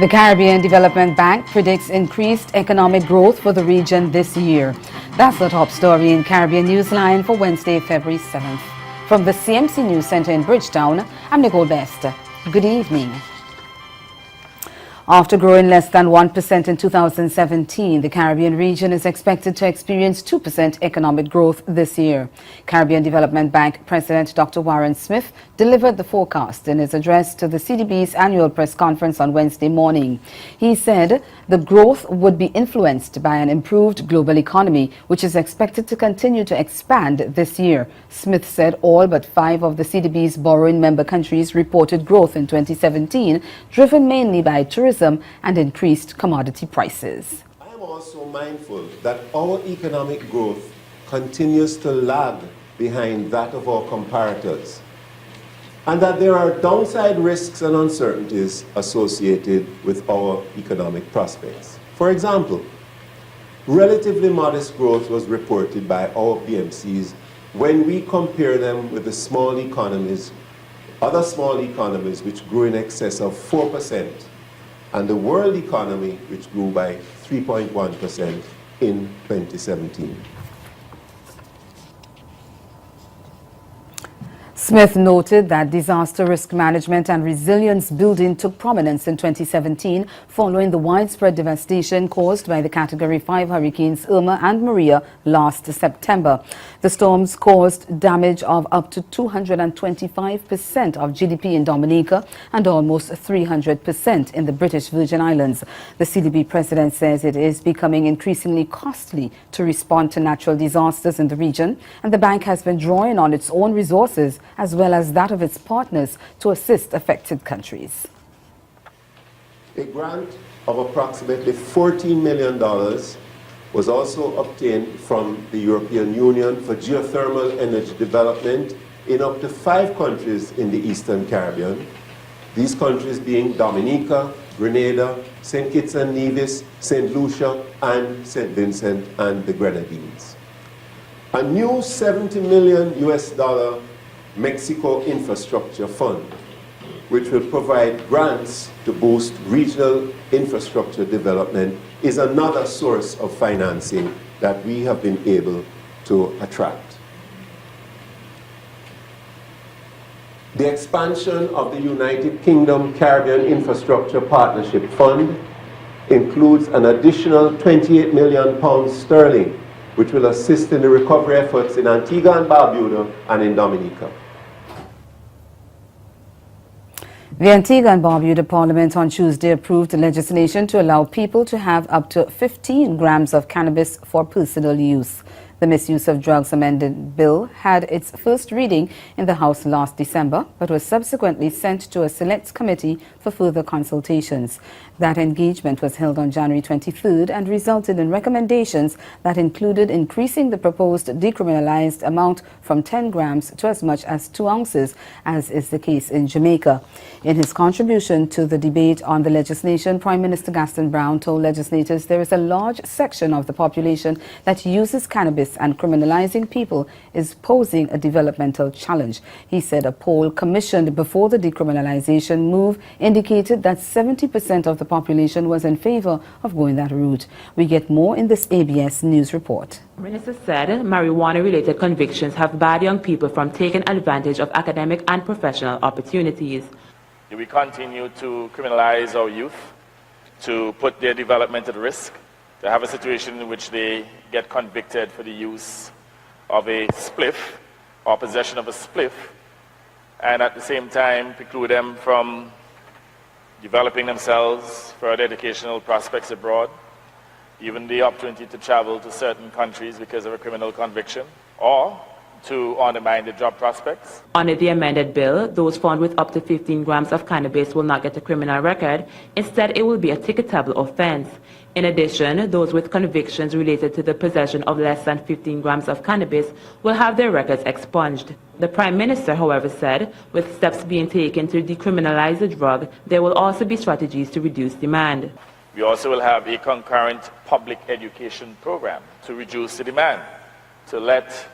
The Caribbean Development Bank predicts increased economic growth for the region this year. That's the top story in Caribbean Newsline for Wednesday, February 7th. From the CMC News Center in Bridgetown, I'm Nicole Best. Good evening. After growing less than 1% in 2017, the Caribbean region is expected to experience 2% economic growth this year. Caribbean Development Bank President Dr. Warren Smith delivered the forecast in his address to the CDB's annual press conference on Wednesday morning. He said the growth would be influenced by an improved global economy, which is expected to continue to expand this year. Smith said all but 5 of the CDB's borrowing member countries reported growth in 2017, driven mainly by tourism and increased commodity prices. I am also mindful that our economic growth continues to lag behind that of our comparators, and that there are downside risks and uncertainties associated with our economic prospects. For example, relatively modest growth was reported by our BMCs when we compare them with the small economies, other small economies which grew in excess of 4%, and the world economy, which grew by 3.1% in 2017. Smith noted that disaster risk management and resilience building took prominence in 2017 following the widespread devastation caused by the Category 5 hurricanes Irma and Maria last September. The storms caused damage of up to 225% of GDP in Dominica and almost 300% in the British Virgin Islands. The CDB president says it is becoming increasingly costly to respond to natural disasters in the region, and the bank has been drawing on its own resources as well as that of its partners to assist affected countries. A grant of approximately $14 million was also obtained from the European Union for geothermal energy development in up to 5 countries in the Eastern Caribbean. These countries being Dominica, Grenada, St. Kitts and Nevis, St. Lucia, and St. Vincent and the Grenadines. A new $70 million Mexico Infrastructure Fund, which will provide grants to boost regional infrastructure development, is another source of financing that we have been able to attract. The expansion of the United Kingdom Caribbean Infrastructure Partnership Fund includes an additional £28 million, which will assist in the recovery efforts in Antigua and Barbuda and in Dominica. The Antigua and Barbuda Parliament on Tuesday approved legislation to allow people to have up to 15 grams of cannabis for personal use. The Misuse of Drugs Amendment Bill had its first reading in the House last December, but was subsequently sent to a select committee for further consultations. That engagement was held on January 23rd and resulted in recommendations that included increasing the proposed decriminalized amount from 10 grams to as much as 2 ounces, as is the case in Jamaica. In his contribution to the debate on the legislation, Prime Minister Gaston Brown told legislators there is a large section of the population that uses cannabis, and criminalizing people is posing a developmental challenge. He said a poll commissioned before the decriminalization move indicated that 70% of the population was in favor of going that route. We get more in this ABS News report. The minister said marijuana-related convictions have barred young people from taking advantage of academic and professional opportunities. We continue to criminalize our youth, to put their development at risk, to have a situation in which they get convicted for the use of a spliff or possession of a spliff, and at the same time preclude them from developing themselves, further educational prospects abroad, even the opportunity to travel to certain countries because of a criminal conviction, or to undermine the job prospects. Under the amended bill, those found with up to 15 grams of cannabis will not get a criminal record. Instead, it will be a ticketable offense. In addition, those with convictions related to the possession of less than 15 grams of cannabis will have their records expunged. The Prime Minister, however, said, with steps being taken to decriminalize the drug, there will also be strategies to reduce demand. We also will have a concurrent public education program to reduce the demand, to let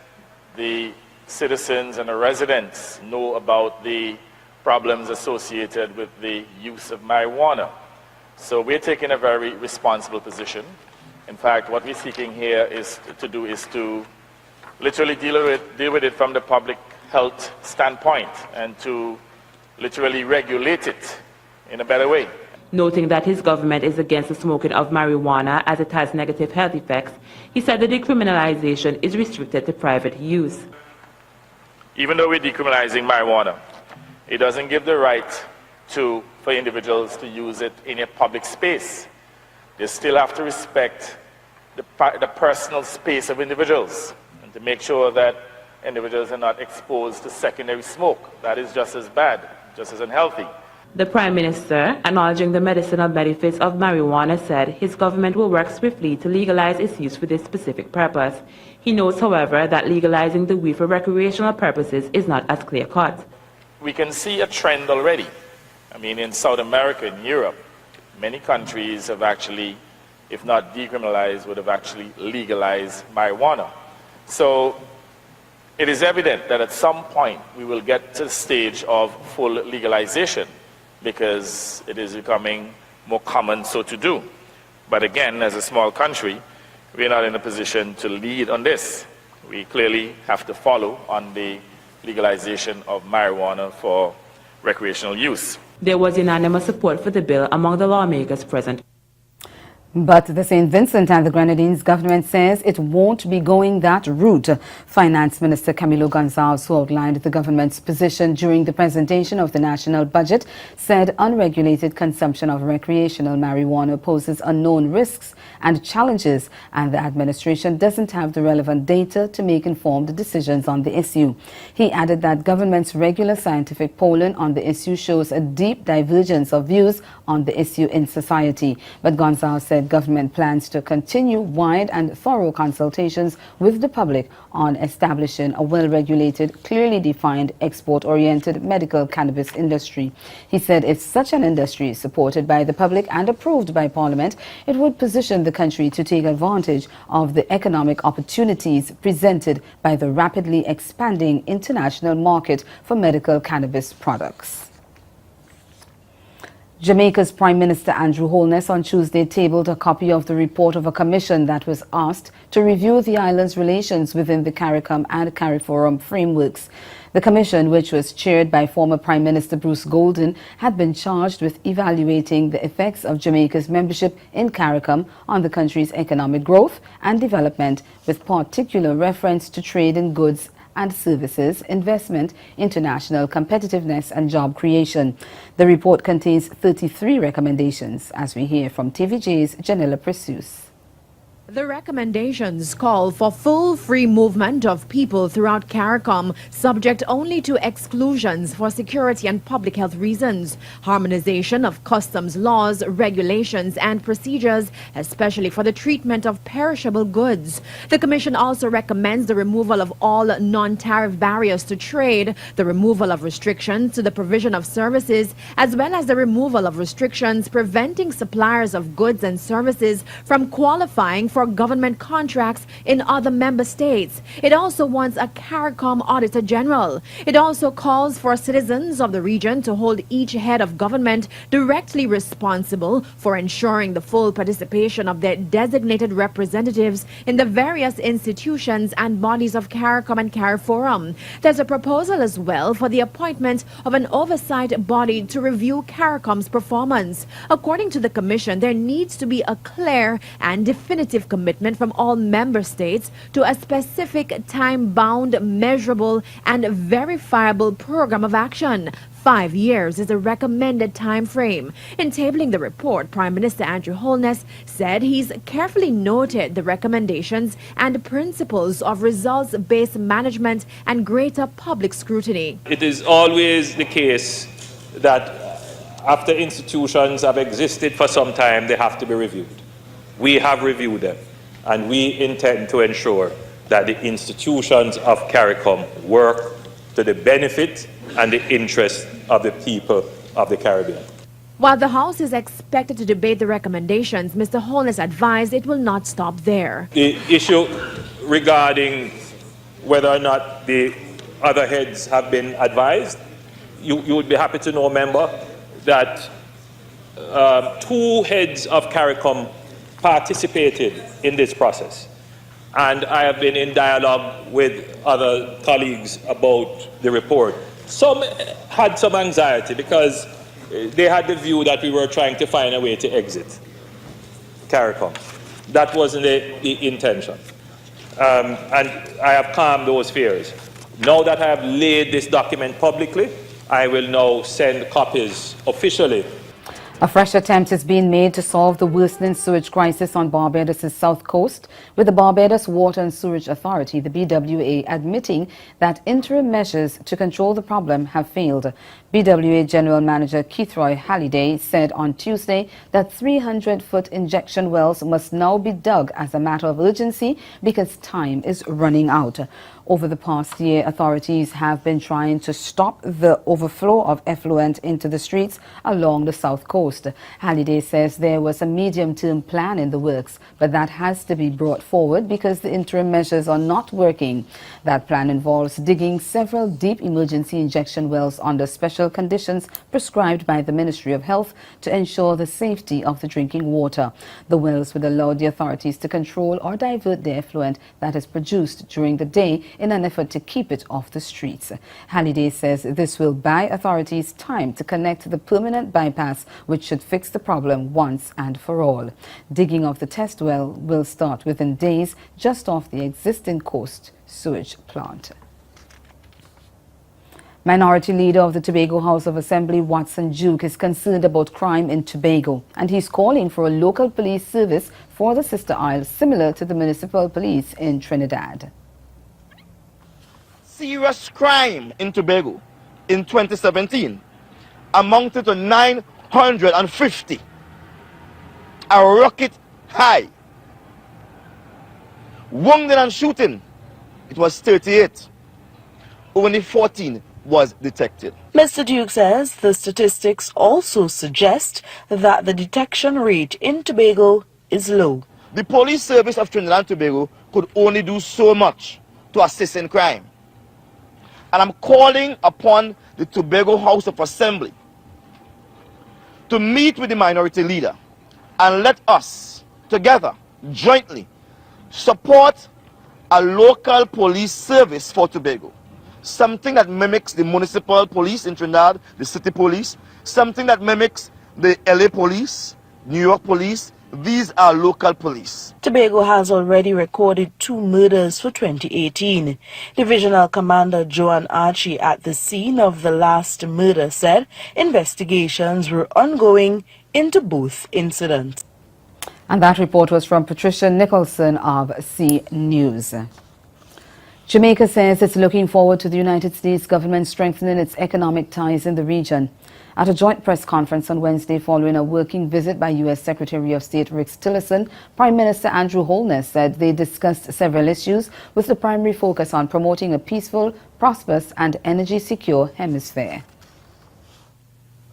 the citizens and the residents know about the problems associated with the use of marijuana. So we're taking a very responsible position. In fact, what we're seeking here is to literally deal with it from the public health standpoint and to literally regulate it in a better way. Noting that his government is against the smoking of marijuana as it has negative health effects, he said the decriminalization is restricted to private use. Even though we're decriminalizing marijuana, it doesn't give the right for individuals to use it in a public space. They still have to respect the personal space of individuals and to make sure that individuals are not exposed to secondary smoke. That is just as bad, just as unhealthy. The Prime Minister, acknowledging the medicinal benefits of marijuana, said his government will work swiftly to legalize its use for this specific purpose. He notes, however, that legalizing the weed for recreational purposes is not as clear-cut. We can see a trend already. I mean, in South America and Europe, many countries have actually, if not decriminalized, would have actually legalized marijuana. So it is evident that at some point we will get to the stage of full legalization, because it is becoming more common so to do. But again, as a small country, we're not in a position to lead on this. We clearly have to follow on the legalization of marijuana for recreational use. There was unanimous support for the bill among the lawmakers present. But the St. Vincent and the Grenadines government says it won't be going that route. Finance Minister Camilo Gonzalez, who outlined the government's position during the presentation of the national budget, said unregulated consumption of recreational marijuana poses unknown risks and challenges, and the administration doesn't have the relevant data to make informed decisions on the issue. He added that government's regular scientific polling on the issue shows a deep divergence of views on the issue in society. But Gonzalez said government plans to continue wide and thorough consultations with the public on establishing a well-regulated, clearly defined, export-oriented medical cannabis industry. He said if such an industry is supported by the public and approved by Parliament, it would position the country to take advantage of the economic opportunities presented by the rapidly expanding international market for medical cannabis products. Jamaica's Prime Minister Andrew Holness on Tuesday tabled a copy of the report of a commission that was asked to review the island's relations within the CARICOM and CARIFORUM frameworks. The commission, which was chaired by former Prime Minister Bruce Golden, had been charged with evaluating the effects of Jamaica's membership in CARICOM on the country's economic growth and development, with particular reference to trade in goods and services, investment, international competitiveness and job creation. The report contains 33 recommendations, as we hear from TVJ's Janella Precious. The recommendations call for full free movement of people throughout CARICOM, subject only to exclusions for security and public health reasons, harmonization of customs laws, regulations and procedures, especially for the treatment of perishable goods. The Commission also recommends the removal of all non-tariff barriers to trade, the removal of restrictions to the provision of services, as well as the removal of restrictions preventing suppliers of goods and services from qualifying for government contracts in other member states. It also wants a CARICOM Auditor General. It also calls for citizens of the region to hold each head of government directly responsible for ensuring the full participation of their designated representatives in the various institutions and bodies of CARICOM and CARIFORUM. There's a proposal as well for the appointment of an oversight body to review CARICOM's performance. According to the Commission, there needs to be a clear and definitive commitment from all member states to a specific time-bound, measurable and verifiable program of action. 5 years is a recommended time frame. In tabling the report, Prime Minister Andrew Holness said he's carefully noted the recommendations and principles of results-based management and greater public scrutiny. It is always the case that after institutions have existed for some time, they have to be reviewed. We have reviewed them, and we intend to ensure that the institutions of CARICOM work to the benefit and the interest of the people of the Caribbean. While the House is expected to debate the recommendations, Mr. Holness advised it will not stop there. The issue regarding whether or not the other heads have been advised, you would be happy to know, member, that two heads of CARICOM participated in this process. And I have been in dialogue with other colleagues about the report. Some had some anxiety because they had the view that we were trying to find a way to exit CARICOM. That wasn't the intention. And I have calmed those fears. Now that I have laid this document publicly, I will now send copies officially. A fresh attempt is being made to solve the worsening sewage crisis on Barbados' south coast, with the Barbados Water and Sewerage Authority, the BWA, admitting that interim measures to control the problem have failed. BWA General Manager Keithroy Halliday said on Tuesday that 300-foot injection wells must now be dug as a matter of urgency because time is running out. Over the past year, authorities have been trying to stop the overflow of effluent into the streets along the south coast. Halliday says there was a medium-term plan in the works, but that has to be brought forward because the interim measures are not working. That plan involves digging several deep emergency injection wells under special conditions prescribed by the Ministry of Health to ensure the safety of the drinking water. The wells would allow the authorities to control or divert the effluent that is produced during the day in an effort to keep it off the streets. Halliday says this will buy authorities time to connect the permanent bypass, which should fix the problem once and for all. Digging of the test well will start within days just off the existing coast sewage plant. Minority Leader of the Tobago House of Assembly, Watson Duke, is concerned about crime in Tobago, and he's calling for a local police service for the sister isle similar to the municipal police in Trinidad. Serious crime in Tobago in 2017 amounted to 950, a rocket high. Wounded and shooting, it was 38. Only 14 was detected. Mr. Duke says the statistics also suggest that the detection rate in Tobago is low. The police service of Trinidad and Tobago could only do so much to assist in crime. And I'm calling upon the Tobago House of Assembly to meet with the minority leader and let us together, jointly, support a local police service for Tobago. Something that mimics the municipal police in Trinidad, the city police, something that mimics the LA police, New York police. These are local police. Tobago has already recorded 2 murders for 2018. Divisional Commander Joan Archie at the scene of the last murder said investigations were ongoing into both incidents. And that report was from Patricia Nicholson of C News. Jamaica says it's looking forward to the United States government strengthening its economic ties in the region. At a joint press conference on Wednesday following a working visit by U.S. Secretary of State Rex Tillerson, Prime Minister Andrew Holness said they discussed several issues with the primary focus on promoting a peaceful, prosperous and energy-secure hemisphere.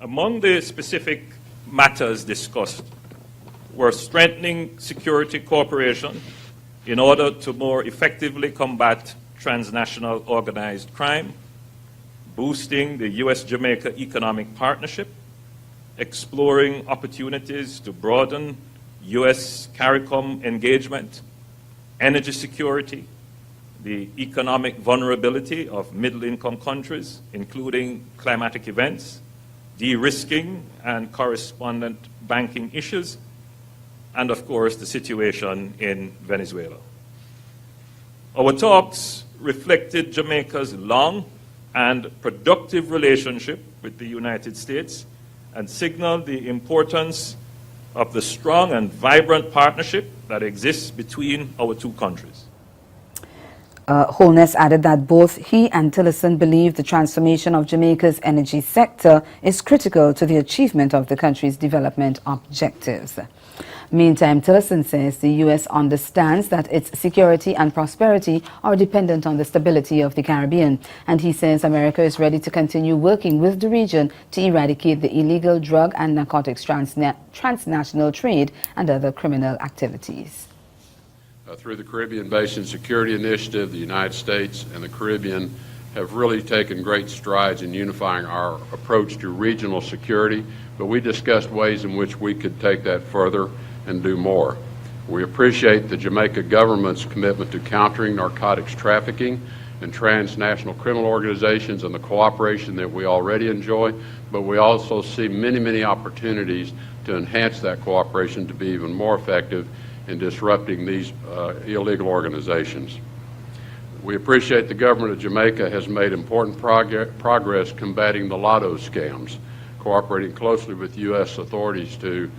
Among the specific matters discussed were strengthening security cooperation in order to more effectively combat transnational organized crime, boosting the U.S.-Jamaica economic partnership, exploring opportunities to broaden U.S. CARICOM engagement, energy security, the economic vulnerability of middle-income countries, including climatic events, de-risking and correspondent banking issues, and of course the situation in Venezuela. Our talks reflected Jamaica's long and productive relationship with the United States and signaled the importance of the strong and vibrant partnership that exists between our two countries. Holness added that both he and Tillerson believe the transformation of Jamaica's energy sector is critical to the achievement of the country's development objectives. Meantime, Tillerson says the U.S. understands that its security and prosperity are dependent on the stability of the Caribbean, and he says America is ready to continue working with the region to eradicate the illegal drug and narcotics transnational trade and other criminal activities. Through the Caribbean Basin Security Initiative, the United States and the Caribbean have really taken great strides in unifying our approach to regional security. but we discussed ways in which we could take that further and do more. We appreciate the Jamaica government's commitment to countering narcotics trafficking and transnational criminal organizations and the cooperation that we already enjoy, but we also see many, many opportunities to enhance that cooperation to be even more effective in disrupting these illegal organizations. We appreciate the government of Jamaica has made important progress combating the lotto scams, cooperating closely with U.S. authorities to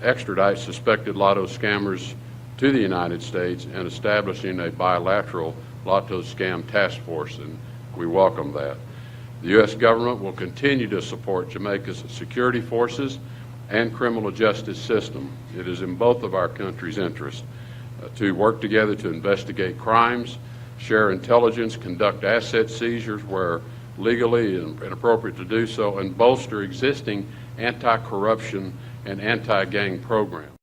extradite suspected lotto scammers to the United States and establishing a bilateral lotto scam task force, and we welcome that. The U.S. government will continue to support Jamaica's security forces and criminal justice system. It is in both of our countries' interests to work together to investigate crimes, share intelligence, conduct asset seizures where legally and appropriate to do so, and bolster existing anti-corruption and anti-gang programs.